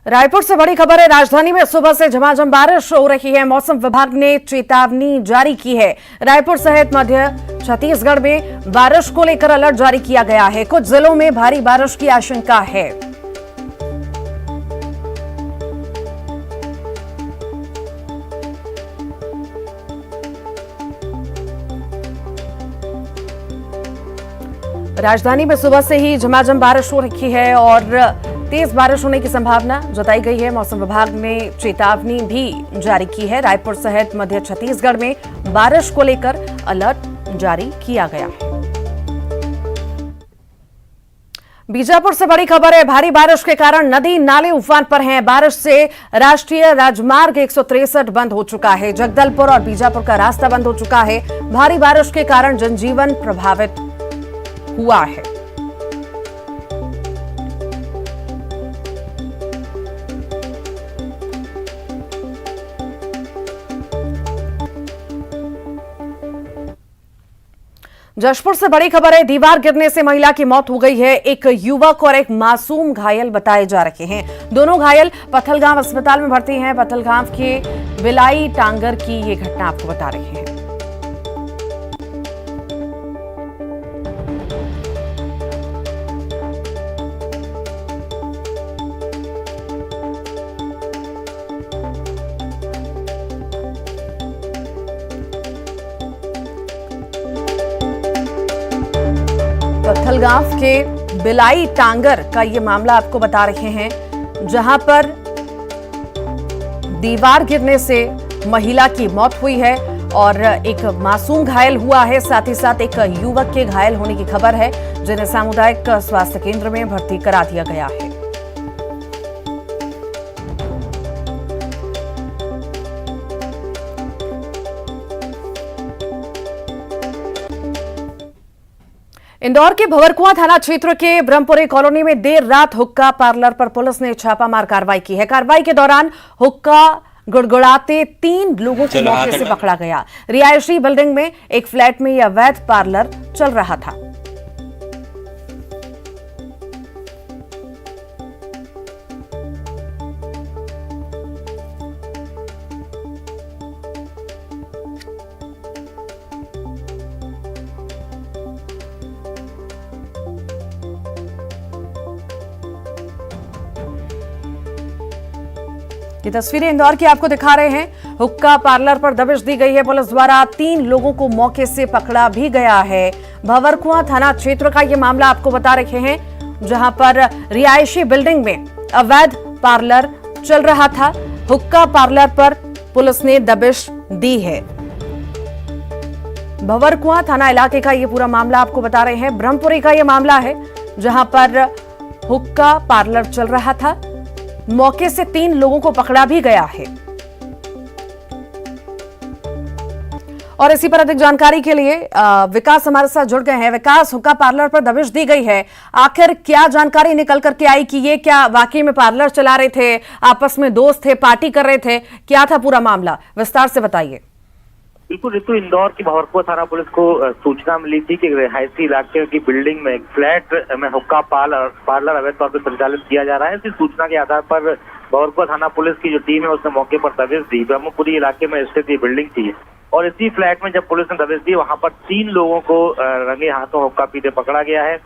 रायपुर से बड़ी खबर है। राजधानी में सुबह से झमाझम बारिश हो रही है। मौसम विभाग ने चेतावनी जारी की है। रायपुर सहित मध्य छत्तीसगढ़ में बारिश को लेकर अलर्ट जारी किया गया है। कुछ जिलों में भारी बारिश की आशंका है। राजधानी में सुबह से ही झमाझम बारिश हो रही है और तेज बारिश होने की संभावना जताई गई है। मौसम विभाग ने चेतावनी भी जारी की है। रायपुर सहित मध्य छत्तीसगढ़ में बारिश को लेकर अलर्ट जारी किया गया है। बीजापुर से बड़ी खबर है। भारी बारिश के कारण नदी नाले उफान पर हैं। बारिश से राष्ट्रीय राजमार्ग 163 बंद हो चुका है। जगदलपुर और बीजापुर का रास्ता बंद हो चुका है। भारी बारिश के कारण जनजीवन प्रभावित हुआ है। जशपुर से बड़ी खबर है। दीवार गिरने से महिला की मौत हो गई है। एक युवक और एक मासूम घायल बताए जा रहे हैं। दोनों घायल पत्थलगांव अस्पताल में भर्ती हैं। पत्थलगांव के बिलाई टांगर की ये घटना आपको बता रहे हैं। पत्थलगांव के बिलाई टांगर का ये मामला आपको बता रहे हैं, जहां पर दीवार गिरने से महिला की मौत हुई है और एक मासूम घायल हुआ है। साथ ही साथ एक युवक के घायल होने की खबर है, जिन्हें सामुदायिक स्वास्थ्य केंद्र में भर्ती करा दिया गया है। इंदौर के भंवरकुआं थाना क्षेत्र के ब्रह्मपुरी कॉलोनी में देर रात हुक्का पार्लर पर पुलिस ने छापामार कार्रवाई की है। कार्रवाई के दौरान हुक्का गुड़गुड़ाते 3 लोगों को मौके से पकड़ा गया। रिहायशी बिल्डिंग में एक फ्लैट में यह अवैध पार्लर चल रहा था। ये तस्वीरें इंदौर की आपको दिखा रहे हैं। हुक्का पार्लर पर दबिश दी गई है। पुलिस द्वारा 3 लोगों को मौके से पकड़ा भी गया है। भंवरकुआं थाना क्षेत्र का ये मामला आपको बता रहे हैं, जहां पर रिहायशी बिल्डिंग में अवैध पार्लर चल रहा था। हुक्का पार्लर पर पुलिस ने दबिश दी है। भंवरकुआं थाना इलाके का ये पूरा मामला आपको बता रहे हैं। ब्रह्मपुरी का ये मामला है, जहां पर हुक्का पार्लर चल रहा था। मौके से 3 लोगों को पकड़ा भी गया है। और इसी पर अधिक जानकारी के लिए विकास हमारे साथ जुड़ गए हैं। विकास, हुक्का पार्लर पर दबिश दी गई है, आखिर क्या जानकारी निकल करके आई कि ये क्या वाकई में पार्लर चला रहे थे, आपस में दोस्त थे, पार्टी कर रहे थे, क्या था पूरा मामला, विस्तार से बताइए। बिल्कुल ऋतु, इंदौर की भंवरकुआं थाना पुलिस को सूचना मिली थी कि रिहायशी इलाके की बिल्डिंग में एक फ्लैट में हुक्का पार्लर अवैध तौर पर संचालित किया जा रहा है। इसी सूचना के आधार पर भंवरकुआं थाना पुलिस की जो टीम है उसने मौके पर दबिश दी। ब्रह्मपुरी इलाके में स्थित ये बिल्डिंग थी और इसी फ्लैट में जब पुलिस ने दबिश दी, वहां पर 3 लोगों को रंगे हाथों हुक्का पीते पकड़ा गया है।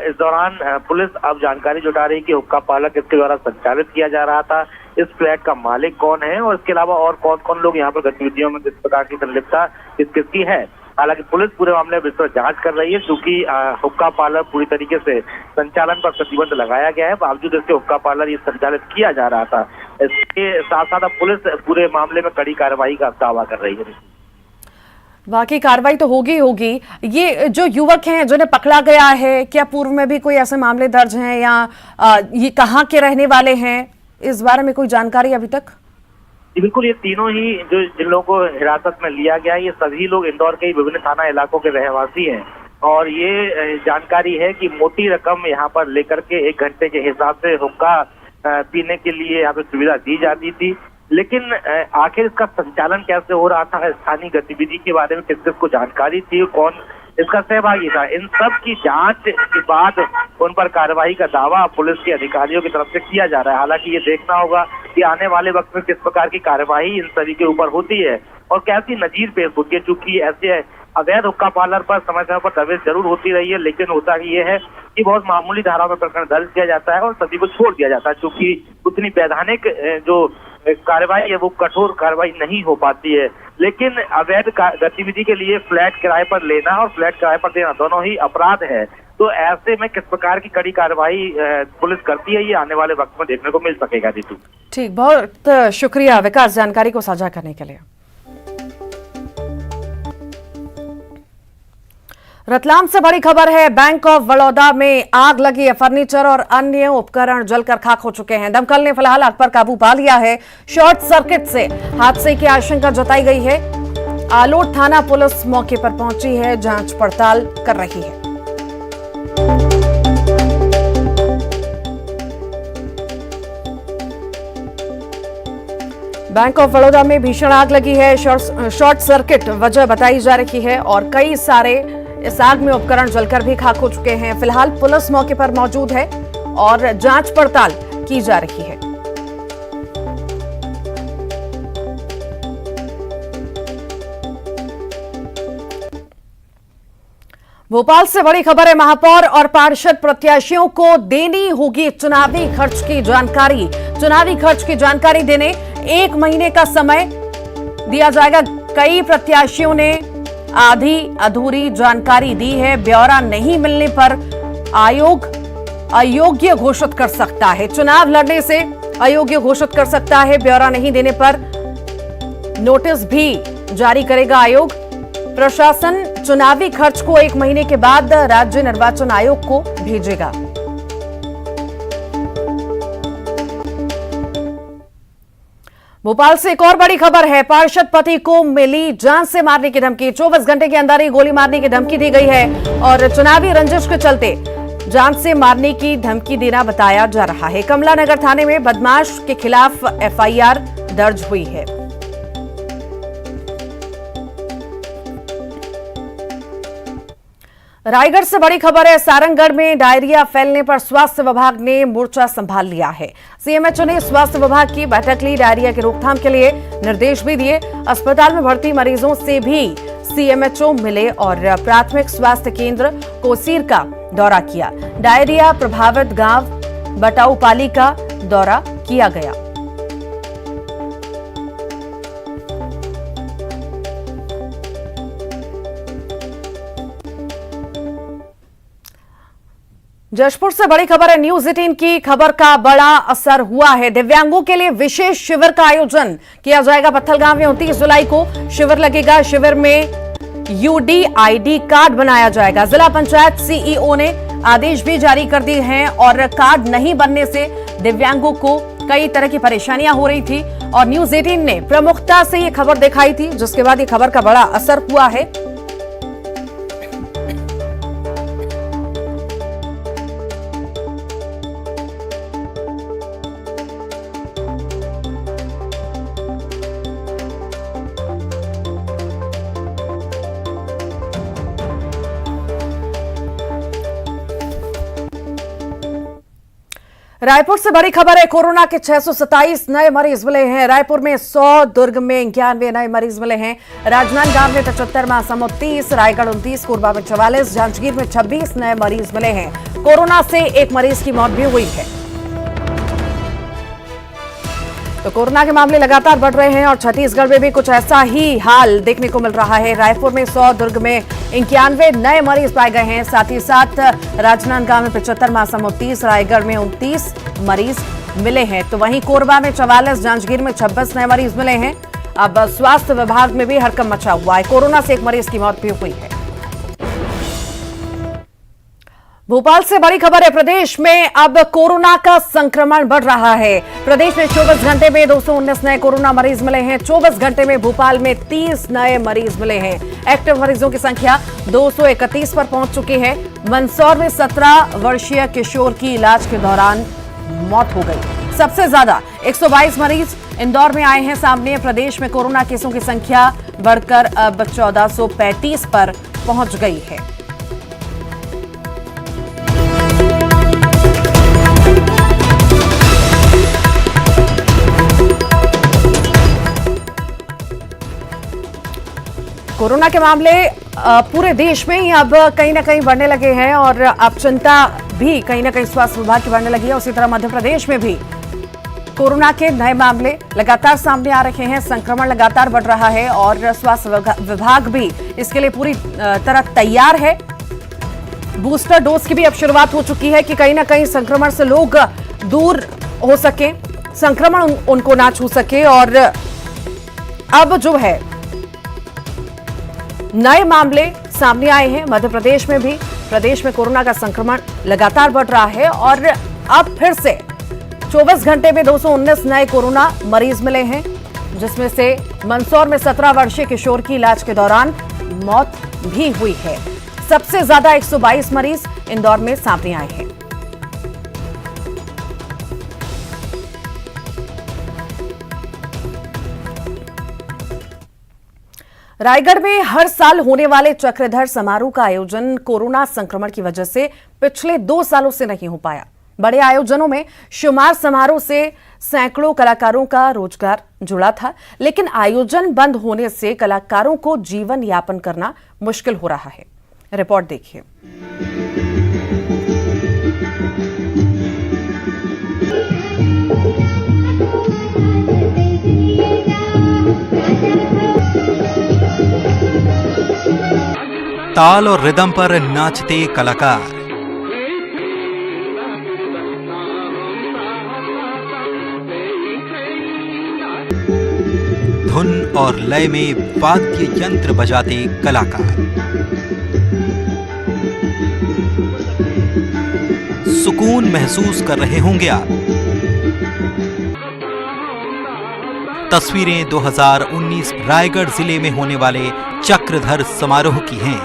इस दौरान पुलिस अब जानकारी जुटा रही कि हुक्का पार्लर किसके द्वारा संचालित किया जा रहा था, इस फ्लैट का मालिक कौन है और इसके अलावा और कौन कौन लोग यहाँ पर गतिविधियों में किस प्रकार की संलिप्तता किसकी है। हालांकि पुलिस पूरे मामले में विस्तृत जांच कर रही है, क्योंकि हुक्का पार्लर पूरी तरीके से संचालन पर प्रतिबंध लगाया गया है। बावजूद इसके हुक्का पार्लर ये संचालित किया जा रहा था। इसके साथ साथ अब पुलिस पूरे मामले में कड़ी कार्रवाई का दावा कर रही है। बाकी कार्रवाई तो होगी। ये जो युवक हैं जिन्हें पकड़ा गया है, क्या पूर्व में भी कोई ऐसे मामले दर्ज हैं या ये कहाँ के रहने वाले हैं, इस बारे में कोई जानकारी अभी तक? बिल्कुल, ये तीनों ही जिन लोगों को हिरासत में लिया गया है, ये सभी लोग इंदौर के विभिन्न थाना इलाकों के रहवासी हैं और ये जानकारी है कि मोटी रकम यहाँ पर लेकर के 1 घंटे के हिसाब से हुक्का पीने के लिए यहाँ पे सुविधा दी जाती थी। लेकिन आखिर इसका संचालन कैसे हो रहा था, स्थानीय गतिविधि के बारे में किस किस को जानकारी थी, कौन इसका सहभागी था। इन सब की जांच के बाद उन पर कार्रवाई का दावा पुलिस के अधिकारियों की तरफ से किया जा रहा है। हालांकि ये देखना होगा कि आने वाले वक्त में किस प्रकार की कार्रवाई इन सभी के ऊपर होती है और कैसी नजीर पेश होती है। चूंकि ऐसे अवैध हुक्का पार्लर पर समय समय पर दबिश जरूर होती रही है, लेकिन होता ये है कि बहुत मामूली धाराओं में प्रकरण दर्ज किया जाता है और सभी को छोड़ दिया जाता है। चूंकि उतनी वैधानिक जो कार्रवाई है वो कठोर कार्रवाई नहीं हो पाती है। लेकिन अवैध गतिविधि के लिए फ्लैट किराए पर लेना और फ्लैट किराए पर देना दोनों ही अपराध है। तो ऐसे में किस प्रकार की कड़ी कार्रवाई पुलिस करती है, ये आने वाले वक्त में देखने को मिल सकेगा। रितु, ठीक, बहुत शुक्रिया विकास जानकारी को साझा करने के लिए। रतलाम से बड़ी खबर है। बैंक ऑफ बड़ौदा में आग लगी है। फर्नीचर और अन्य उपकरण जलकर खाक हो चुके हैं। दमकल ने फिलहाल आग पर काबू पा लिया है। शॉर्ट सर्किट से हादसे की आशंका जताई गई है। आलोट थाना पुलिस मौके पर पहुंची है, जांच पड़ताल कर रही है। बैंक ऑफ बड़ौदा में भीषण आग लगी है। शॉर्ट सर्किट वजह बताई जा रही है और कई सारे इस आग में उपकरण जलकर भी खाक हो चुके हैं। फिलहाल पुलिस मौके पर मौजूद है और जांच पड़ताल की जा रही है। भोपाल से बड़ी खबर है। महापौर और पार्षद प्रत्याशियों को देनी होगी चुनावी खर्च की जानकारी। चुनावी खर्च की जानकारी देने 1 महीने का समय दिया जाएगा। कई प्रत्याशियों ने आधी अधूरी जानकारी दी है। ब्यौरा नहीं मिलने पर आयोग अयोग्य घोषित कर सकता है। चुनाव लड़ने से अयोग्य घोषित कर सकता है। ब्यौरा नहीं देने पर नोटिस भी जारी करेगा आयोग। प्रशासन चुनावी खर्च को 1 महीने के बाद राज्य निर्वाचन आयोग को भेजेगा। भोपाल से एक और बड़ी खबर है। पार्षद पति को मिली जान से मारने की धमकी। 24 घंटे के अंदर ही गोली मारने की धमकी दी गई है और चुनावी रंजिश के चलते जान से मारने की धमकी देना बताया जा रहा है। कमला नगर थाने में बदमाश के खिलाफ FIR दर्ज हुई है। रायगढ़ से बड़ी खबर है। सारंगगढ़ में डायरिया फैलने पर स्वास्थ्य विभाग ने मोर्चा संभाल लिया है। CMHO ने स्वास्थ्य विभाग की बैठक ली। डायरिया की रोकथाम के लिए निर्देश भी दिए। अस्पताल में भर्ती मरीजों से भी CMHO मिले और प्राथमिक स्वास्थ्य केंद्र कोसीर का दौरा किया। डायरिया प्रभावित गांव बटाऊपाली का दौरा किया गया। जशपुर से बड़ी खबर है। न्यूज 18 की खबर का बड़ा असर हुआ है। दिव्यांगों के लिए विशेष शिविर का आयोजन किया जाएगा। पत्थलगांव में 29 जुलाई को शिविर लगेगा। शिविर में UDID कार्ड बनाया जाएगा। जिला पंचायत CEO ने आदेश भी जारी कर दिए हैं और कार्ड नहीं बनने से दिव्यांगों को कई तरह की परेशानियां हो रही थी और न्यूज 18 ने प्रमुखता से ये खबर दिखाई थी, जिसके बाद ये खबर का बड़ा असर हुआ है। रायपुर से बड़ी खबर है। कोरोना के 627 नए मरीज मिले हैं। रायपुर में 100, दुर्ग में 91 नए मरीज मिले हैं। राजनांदगांव में 75, महासमुंद 30, रायगढ़ 29, कोरबा में 44, जांजगीर में 26 नए मरीज मिले हैं। कोरोना से एक मरीज की मौत भी हुई है। तो कोरोना के मामले लगातार बढ़ रहे हैं और छत्तीसगढ़ में भी कुछ ऐसा ही हाल देखने को मिल रहा है। रायपुर में 100, दुर्ग में 91 नए मरीज पाए गए हैं। साथ ही साथ राजनांदगांव में 75, महासमुंद 30, रायगढ़ में 29 मरीज मिले हैं। तो वहीं कोरबा में 44, जांजगीर में 26 नए मरीज मिले हैं। अब स्वास्थ्य विभाग में भी हड़कंप मचा हुआ है। कोरोना से एक मरीज की मौत भी हुई है। भोपाल से बड़ी खबर है। प्रदेश में अब कोरोना का संक्रमण बढ़ रहा है। प्रदेश में 24 घंटे में 219 नए कोरोना मरीज मिले हैं। 24 घंटे में भोपाल में 30 नए मरीज मिले हैं। एक्टिव मरीजों की संख्या 231 पर पहुंच चुकी है। मंदसौर में 17 वर्षीय किशोर की इलाज के दौरान मौत हो गई। सबसे ज्यादा 122 मरीज इंदौर में आए हैं सामने। प्रदेश में कोरोना केसों की संख्या बढ़कर अब 1435 पर पहुंच गई है। कोरोना के मामले पूरे देश में ही अब कहीं ना कहीं बढ़ने लगे हैं और अब चिंता भी कहीं ना कहीं स्वास्थ्य विभाग की बढ़ने लगी है। उसी तरह मध्य प्रदेश में भी कोरोना के नए मामले लगातार सामने आ रहे हैं, संक्रमण लगातार बढ़ रहा है और स्वास्थ्य विभाग भी इसके लिए पूरी तरह तैयार है। बूस्टर डोज की भी अब शुरुआत हो चुकी है कि कहीं ना कहीं संक्रमण से लोग दूर हो सके, संक्रमण उनको ना छू सके। और अब जो है नए मामले सामने आए हैं मध्य प्रदेश में भी। प्रदेश में कोरोना का संक्रमण लगातार बढ़ रहा है और अब फिर से 24 घंटे में 219 नए कोरोना मरीज मिले हैं, जिसमें से मंदसौर में 17 वर्षीय किशोर की इलाज के दौरान मौत भी हुई है। सबसे ज्यादा 122 मरीज इंदौर में सामने आए हैं। रायगढ़ में हर साल होने वाले चक्रधर समारोह का आयोजन कोरोना संक्रमण की वजह से पिछले 2 सालों से नहीं हो पाया। बड़े आयोजनों में शुमार समारोह से सैकड़ों कलाकारों का रोजगार जुड़ा था, लेकिन आयोजन बंद होने से कलाकारों को जीवन यापन करना मुश्किल हो रहा है। रिपोर्ट देखिए। ताल और रिदम पर नाचते कलाकार, धुन और लय में वाद्य यंत्र बजाते कलाकार, सुकून महसूस कर रहे होंगे आप। तस्वीरें 2019 रायगढ़ जिले में होने वाले चक्रधर समारोह की हैं।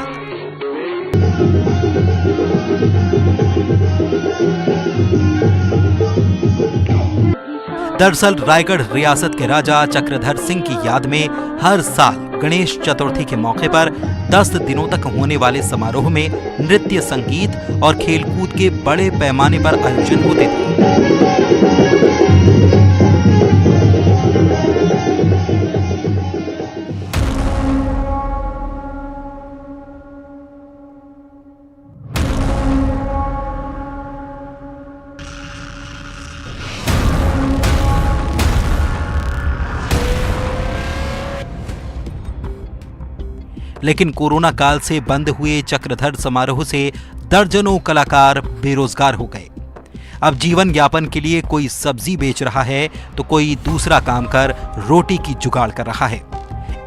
दरअसल रायगढ़ रियासत के राजा चक्रधर सिंह की याद में हर साल गणेश चतुर्थी के मौके पर 10 दिनों तक होने वाले समारोह में नृत्य, संगीत और खेलकूद के बड़े पैमाने पर आयोजन होते थे। लेकिन कोरोना काल से बंद हुए चक्रधर समारोह से दर्जनों कलाकार बेरोजगार हो गए। अब जीवन यापन के लिए कोई सब्जी बेच रहा है तो कोई दूसरा काम कर रोटी की जुगाड़ कर रहा है।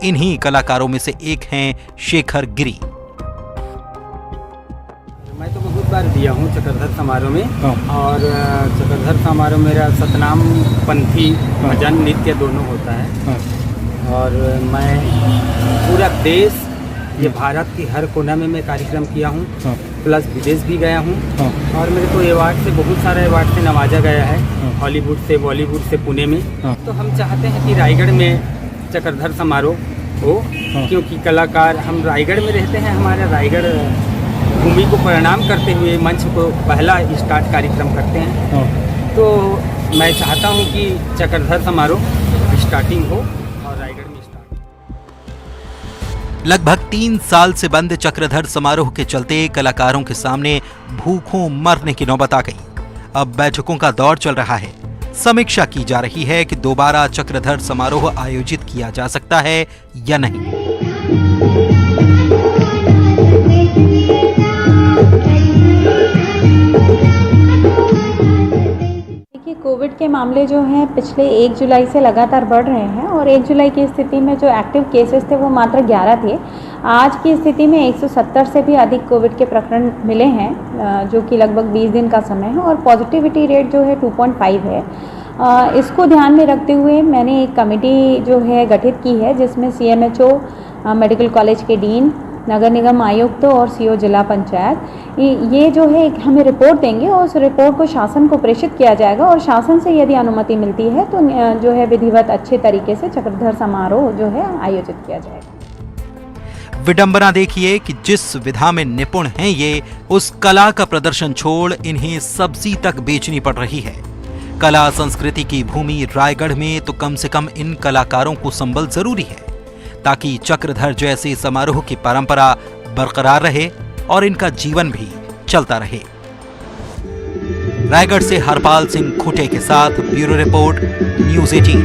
इन्हीं कलाकारों में से एक हैं शेखर गिरी। मैं तो बहुत बार दिया हूँ चक्रधर समारोह में। और चक्रधर समारोह मेरा सतनाम पंथी भजन नृत्य दोनों होता है। और मैं पूरा देश, ये भारत की हर कोना में मैं कार्यक्रम किया हूँ, प्लस विदेश भी गया हूँ। और मेरे को अवार्ड से, बहुत सारे अवार्ड से नवाजा गया है, हॉलीवुड से, बॉलीवुड से, पुणे में। तो हम चाहते हैं कि रायगढ़ में चक्रधर समारोह हो, क्योंकि कलाकार हम रायगढ़ में रहते हैं। हमारा रायगढ़ भूमि को प्रणाम करते हुए मंच को पहला स्टार्ट कार्यक्रम करते हैं। तो मैं चाहता हूँ कि चक्रधर समारोह स्टार्टिंग हो और रायगढ़ में स्टार्ट। लगभग 3 साल से बंद चक्रधर समारोह के चलते कलाकारों के सामने भूखों मरने की नौबत आ गई। अब बैठकों का दौर चल रहा है। समीक्षा की जा रही है कि दोबारा चक्रधर समारोह आयोजित किया जा सकता है या नहीं। कोविड के मामले जो हैं पिछले 1 जुलाई से लगातार बढ़ रहे हैं और 1 जुलाई की स्थिति में जो एक्टिव केसेस थे वो मात्र 11 थे। आज की स्थिति में 170 से भी अधिक कोविड के प्रकरण मिले हैं, जो कि लगभग 20 दिन का समय है। और पॉजिटिविटी रेट जो है 2.5 है। इसको ध्यान में रखते हुए मैंने एक कमेटी जो है गठित की है, जिसमें CMHO, मेडिकल कॉलेज के डीन, नगर निगम आयुक्त और CO जिला पंचायत ये जो है हमें रिपोर्ट देंगे और उस रिपोर्ट को शासन को प्रेषित किया जाएगा। और शासन से यदि अनुमति मिलती है तो जो है विधिवत अच्छे तरीके से चक्रधर समारोह जो है आयोजित किया जाएगा। विडंबना देखिए कि जिस विधा में निपुण हैं ये, उस कला का प्रदर्शन छोड़ इन्हें सब्जी तक बेचनी पड़ रही है। कला संस्कृति की भूमि रायगढ़ में तो कम से कम इन कलाकारों को संबल जरूरी है। ताकि चक्रधर जैसे समारोह की परंपरा बरकरार रहे और इनका जीवन भी चलता रहे। रायगढ़ से हरपाल सिंह खुटे के साथ ब्यूरो रिपोर्ट, न्यूज़ 18।